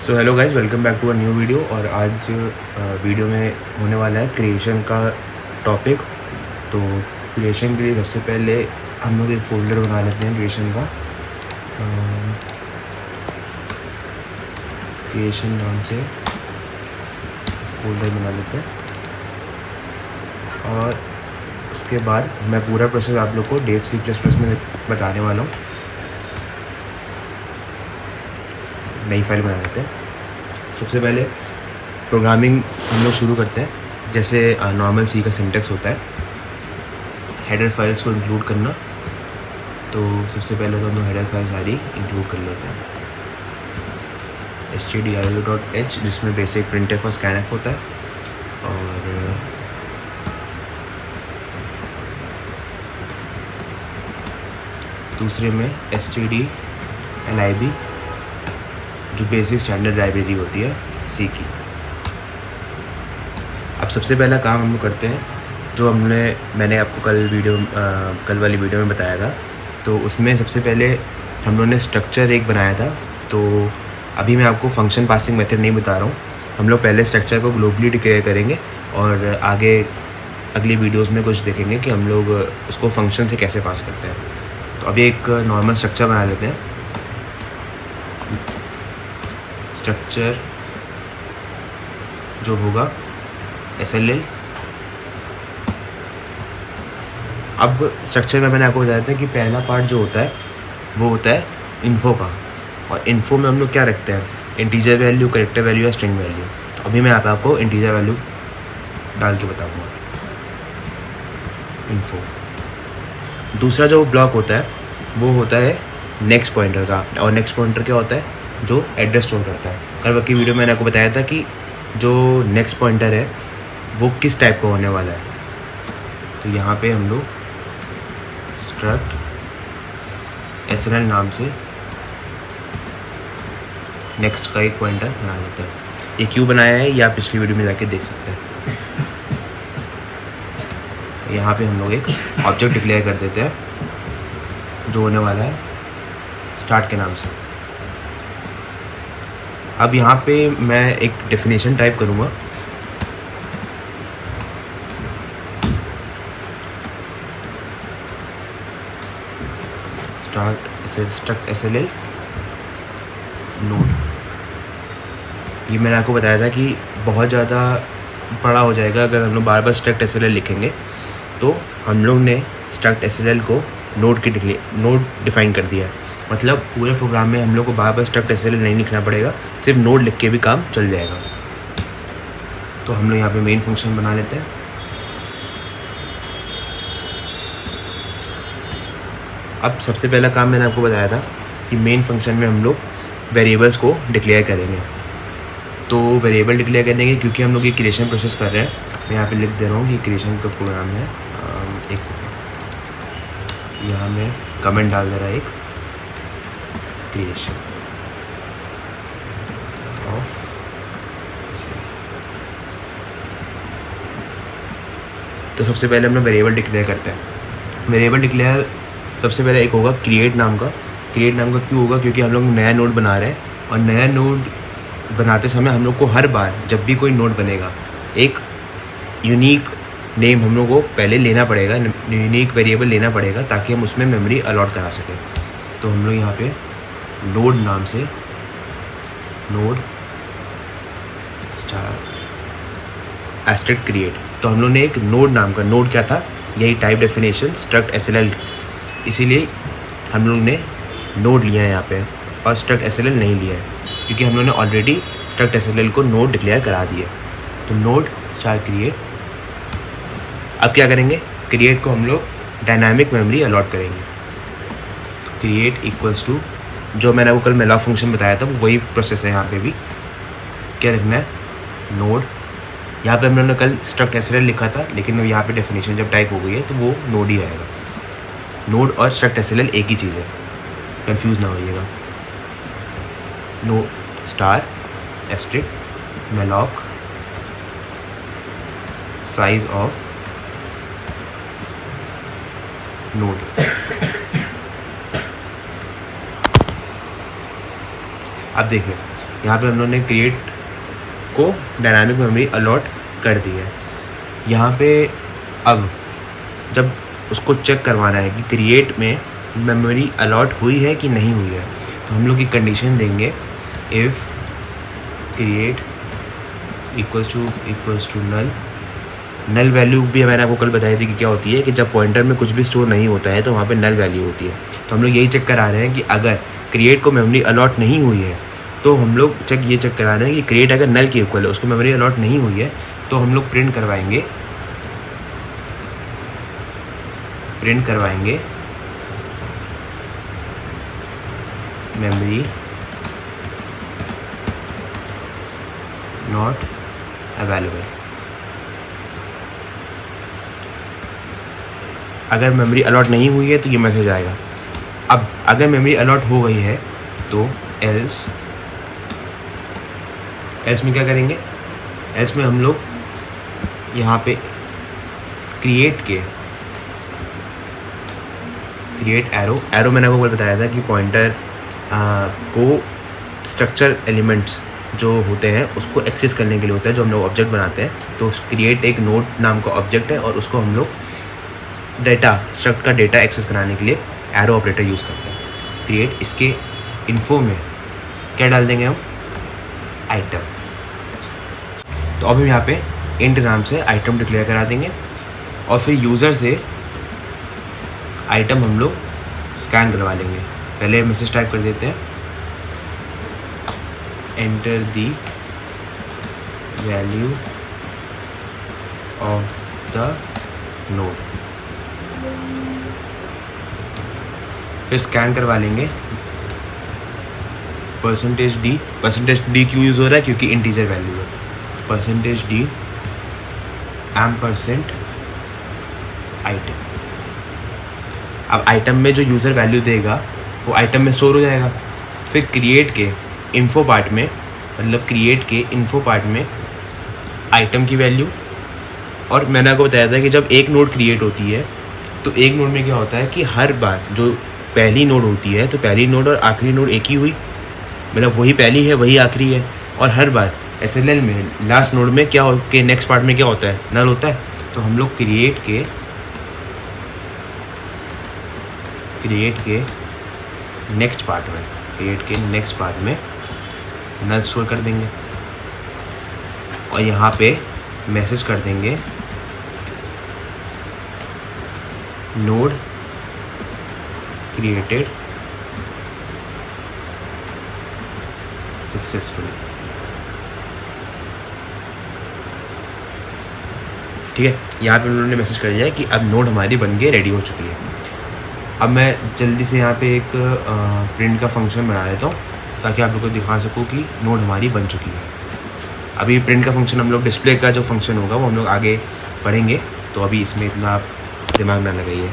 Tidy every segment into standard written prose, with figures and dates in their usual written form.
So hello guys, welcome back to a new video. और आज video में होने वाला है क्रिएशन का टॉपिक। तो क्रिएशन के लिए सबसे पहले हम लोग एक फ़ोल्डर बना लेते हैं क्रिएशन का। क्रिएशन नाम से फ़ोल्डर बना लेते हैं और उसके बाद मैं पूरा प्रोसेस आप लोग को डेव C++ में बताने वाला हूँ। नई फाइल बना लेते हैं। सबसे पहले प्रोग्रामिंग हम लोग शुरू करते हैं। जैसे नॉर्मल सी का सिंटेक्स होता है, हेडर फाइल्स को इंक्लूड करना। तो सबसे पहले तो हम लोग हेडर फाइल सारी इंक्लूड कर लेते हैं। stdio.h जिसमें बेसिक printf और scanf होता है, और दूसरे में stdlib जो बेसिक स्टैंडर्ड लाइब्रेरी होती है सी की। अब सबसे पहला काम हम लोग करते हैं जो मैंने आपको कल वाली वीडियो में बताया था। तो उसमें सबसे पहले हम लोगों ने स्ट्रक्चर एक बनाया था। तो अभी मैं आपको फंक्शन पासिंग मेथड नहीं बता रहा हूँ। हम लोग पहले स्ट्रक्चर को ग्लोबली डिक्लेयर करेंगे और आगे अगली वीडियोस में कुछ देखेंगे कि हम लोग उसको फंक्शन से कैसे पास करते हैं। तो अभी एक नॉर्मल स्ट्रक्चर बना लेते हैं। स्ट्रक्चर जो होगा SLL। अब स्ट्रक्चर में मैंने आपको बताया था कि पहला पार्ट जो होता है वो होता है इन्फो का। और इन्फो में हम लोग क्या रखते हैं, इंटीजर वैल्यू, कैरेक्टर वैल्यू या स्ट्रिंग वैल्यू। तो अभी मैं आपको इंटीजर वैल्यू डाल के बताऊँगा। इन्फो। दूसरा जो ब्लॉक होता है वो होता है नेक्स्ट पॉइंटर का। और नेक्स्ट पॉइंटर क्या होता है, जो एड्रेस स्टोर करता है। कल की वीडियो में मैंने आपको बताया था कि जो नेक्स्ट पॉइंटर है वो किस टाइप का होने वाला है। तो यहाँ पे हम लोग स्ट्रक्ट SLL नाम से नेक्स्ट का एक पॉइंटर बना देते हैं। ये क्यों बनाया है ये आप पिछली वीडियो में जाके देख सकते हैं। यहाँ पे हम लोग एक ऑब्जेक्ट डिक्लेयर कर देते हैं जो होने वाला है स्टार्ट के नाम से। अब यहाँ पे मैं एक डेफिनेशन टाइप करूँगा। Struct SLL node. ये मैंने आपको बताया था कि बहुत ज़्यादा बड़ा हो जाएगा अगर हम लोग बार बार स्ट्रक्ट SLL लिखेंगे। तो हम लोग ने स्ट्रक्ट SLL को नोड डिफाइन कर दिया है। मतलब पूरे प्रोग्राम में हम लोग को बार बार स्ट्रक्ट SLL नहीं लिखना पड़ेगा, सिर्फ नोड लिख के भी काम चल जाएगा। तो हम लोग यहाँ पे मेन फंक्शन बना लेते हैं। अब सबसे पहला काम मैंने आपको बताया था कि मेन फंक्शन में हम लोग वेरिएबल्स को डिक्लेयर करेंगे। तो वेरिएबल डिक्लेयर करने के क्योंकि हम लोग ये क्रिएशन प्रोसेस कर रहे हैं, मैं यहाँ पे लिख दे रहा हूँ कि क्रिएशन का प्रोग्राम है। एक सेकेंड, यहाँ मैं कमेंट डाल दे रहा है एक क्रिएशन ऑफ। तो सबसे पहले हम लोग वेरिएबल डिक्लेयर करते हैं। वेरिएबल डिक्लेयर सबसे पहले एक होगा क्रिएट नाम का। क्रिएट नाम का क्यों होगा, क्योंकि हम लोग नया नोड बना रहे हैं और नया नोड बनाते समय हम लोग को हर बार जब भी कोई नोड बनेगा एक यूनिक नेम हम लोग को पहले लेना पड़ेगा, यूनिक वेरिएबल लेना पड़ेगा ताकि हम उसमें मेमोरी अलॉट करा सकें। तो हम लोग यहाँ पे नोड नाम से नोड स्टार एस्ट्रिक क्रिएट। तो हम लोग ने एक नोड नाम का, नोड क्या था, यही टाइप डेफिनेशन स्ट्रक्ट SLL, इसीलिए हम लोग ने नोड लिया है यहाँ पे और स्ट्रक्ट SLL नहीं लिया है क्योंकि हम लोग ने ऑलरेडी स्ट्रक्ट SLL को नोड डिक्लेयर करा दिया। तो नोड स्टार क्रिएट। अब क्या करेंगे, क्रिएट को हम लोग डायनामिक मेमोरी अलॉट करेंगे। तो क्रिएट इक्वल्स टू जो मैंने आपको कल मेलॉक फंक्शन बताया था वही प्रोसेस है। यहाँ पे भी क्या लिखना है, नोड। यहाँ पे हम लोगों ने कल स्ट्रक्ट SLL लिखा था, लेकिन यहाँ पे डेफिनेशन जब टाइप हो गई है तो वो नोड ही आएगा। नोड और स्ट्रक्ट SLL एक ही चीज़ है, कंफ्यूज ना होइएगा। Node star asterisk malloc size of node. अब देखिए यहाँ पे हम लोगों ने क्रिएट को डायनामिक मेमोरी अलॉट कर दी है। यहाँ पे अब जब उसको चेक करवाना है कि क्रिएट में मेमोरी अलॉट हुई है कि नहीं हुई है, तो हम लोग एक कंडीशन देंगे, if create equals to null value भी मैंने आपको कल बताई थी कि क्या होती है कि जब पॉइंटर में कुछ भी स्टोर नहीं होता है तो वहाँ पे नल वैल्यू होती है। तो हम लोग यही चेक करा रहे हैं कि अगर क्रिएट को मेमोरी अलॉट नहीं हुई है तो हम लोग ये चेक करा रहे हैं कि क्रिएट अगर नल के इक्वल है, उसको मेमोरी अलॉट नहीं हुई है, तो हम लोग प्रिंट करवाएंगे मेमोरी नॉट अवेलेबल। अगर मेमोरी अलॉट नहीं हुई है तो ये मैसेज आएगा। अब अगर मेमोरी अलॉट हो गई है तो एल्स में क्या करेंगे, एल्स में हम लोग यहाँ पे क्रिएट एरो मैंने आपको बताया था कि पॉइंटर को स्ट्रक्चर एलिमेंट्स जो होते हैं उसको एक्सेस करने के लिए होता है, जो हम लोग ऑब्जेक्ट बनाते हैं। तो क्रिएट एक नोड नाम का ऑब्जेक्ट है और उसको हम लोग स्ट्रक्ट का डेटा एक्सेस कराने के लिए एरो ऑपरेटर यूज़ करते हैं। क्रिएट इसके इन्फो में क्या डाल देंगे हम, आइटम। तो अब हम यहाँ पे इंट नाम से आइटम डिक्लेयर करा देंगे और फिर यूज़र से आइटम हम लोग स्कैन करवा लेंगे। पहले मैसेज टाइप कर देते हैं, enter the value of the node, फिर स्कैन करवा लेंगे %d क्यों यूज़ हो रहा है, क्योंकि इंटीजर वैल्यू है, %d %, आइटम। अब आइटम में जो यूज़र वैल्यू देगा वो आइटम में स्टोर हो जाएगा। फिर क्रिएट के इन्फो पार्ट में आइटम की वैल्यू, और मैंने आपको बताया था कि जब एक नोड क्रिएट होती है तो एक नोड में क्या होता है कि हर बार जो पहली नोड होती है तो पहली नोड और आखिरी नोड एक ही हुई, मतलब वही पहली है वही आखिरी है। और हर बार SLL में लास्ट नोड में क्या के नेक्स्ट पार्ट में क्या होता है, नल होता है। तो हम लोग क्रिएट के नेक्स्ट पार्ट में नल स्टोर कर देंगे और यहाँ पे मैसेज कर देंगे नोड क्रिएटेड सक्सेसफुली। ठीक है, यहाँ पे उन्होंने मैसेज कर दिया है कि अब नोड हमारी बन के रेडी हो चुकी है। अब मैं जल्दी से यहाँ पे एक प्रिंट का फंक्शन बना लेता हूँ ताकि आप लोग को दिखा सकूँ कि नोड हमारी बन चुकी है। अभी प्रिंट का फंक्शन हम लोग डिस्प्ले का जो फंक्शन होगा वो हम लोग आगे पढ़ेंगे, तो अभी इसमें इतना आप दिमाग ना लगाइए।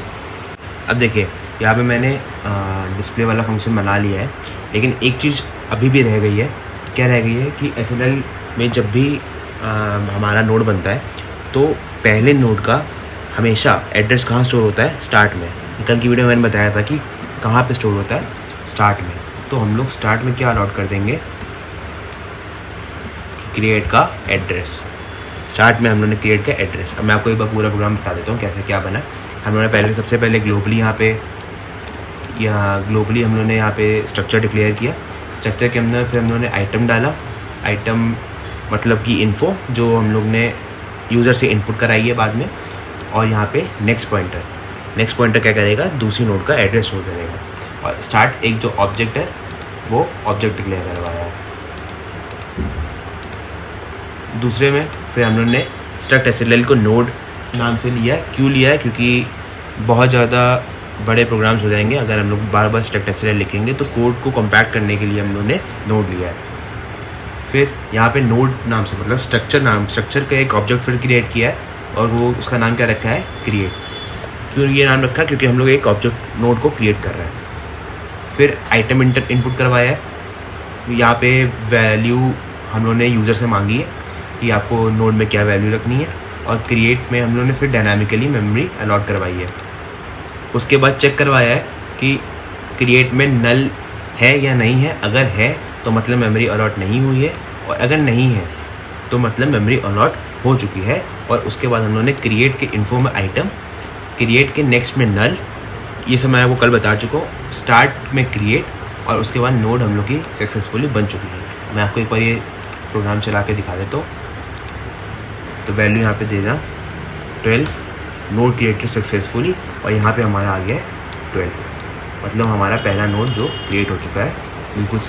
अब देखिए यहाँ पे मैंने डिस्प्ले वाला फंक्शन बना लिया है, लेकिन एक चीज़ अभी भी रह गई है। क्या रह गई है कि SLL में जब भी हमारा नोड बनता है तो पहले नोड का हमेशा एड्रेस कहाँ स्टोर होता है, स्टार्ट में। कल की वीडियो में मैंने बताया था कि कहाँ पे स्टोर होता है, स्टार्ट में। तो हम लोग स्टार्ट में क्या अलॉट कर देंगे, क्रिएट का एड्रेस। स्टार्ट में हम लोगों ने क्रिएट का एड्रेस। अब मैं आपको एक बार पूरा प्रोग्राम बता देता हूँ कैसे क्या बना। हम लोगों ने सबसे पहले ग्लोबली हम लोगों ने यहाँ पे स्ट्रक्चर डिक्लेयर किया। स्ट्रक्चर के अंदर फिर हम लोगों ने आइटम डाला। आइटम मतलब कि इन्फो जो हम लोग ने यूज़र से इनपुट कराई है बाद में। और यहाँ पे नेक्स्ट पॉइंटर क्या करेगा, दूसरी नोड का एड्रेस स्टोर करेगा। और स्टार्ट एक जो ऑब्जेक्ट है वो ऑब्जेक्ट डिक्लेयर करवाया है। दूसरे में फिर हम लोग ने स्ट्रक्ट SLL को नोड नाम से लिया है। क्यों लिया है, क्योंकि बहुत ज़्यादा बड़े प्रोग्राम्स हो जाएंगे अगर हम लोग बार बार स्ट्रक्ट SLL लिखेंगे, तो कोड को कम्पैक्ट करने के लिए हम लोग ने नोड लिया है। फिर यहाँ पे नोड नाम से मतलब स्ट्रक्चर का एक ऑब्जेक्ट फिर क्रिएट किया है और वो उसका नाम क्या रखा है, क्रिएट। क्यों ये नाम रखा है, क्योंकि हम लोग एक ऑब्जेक्ट नोड को क्रिएट कर रहे हैं। फिर आइटम इनपुट करवाया है। यहाँ पे वैल्यू हम लोगों ने यूज़र से मांगी है कि आपको नोड में क्या वैल्यू रखनी है। और क्रिएट में हम लोगों ने फिर डायनामिकली मेमोरी अलॉट करवाई है। उसके बाद चेक करवाया है कि क्रिएट में नल है या नहीं है। अगर है तो मतलब मेमोरी अलॉट नहीं हुई है, और अगर नहीं है तो मतलब मेमोरी अलॉट हो चुकी है। और उसके बाद हम लोगों ने क्रिएट के इन्फो में आइटम, क्रिएट के नेक्स्ट में नल, ये सब मैं आपको कल बता चुका हूँ। स्टार्ट में क्रिएट, और उसके बाद नोड हम लोग की सक्सेसफुली बन चुकी है। मैं आपको एक बार ये प्रोग्राम चला के दिखा देता हूँ। तो वैल्यू यहाँ पे देना 12, नोड क्रिएटेड सक्सेसफुली, और यहाँ पे हमारा आ गया है 12, मतलब हमारा पहला नोड जो क्रिएट हो चुका है। बिल्कुल सही।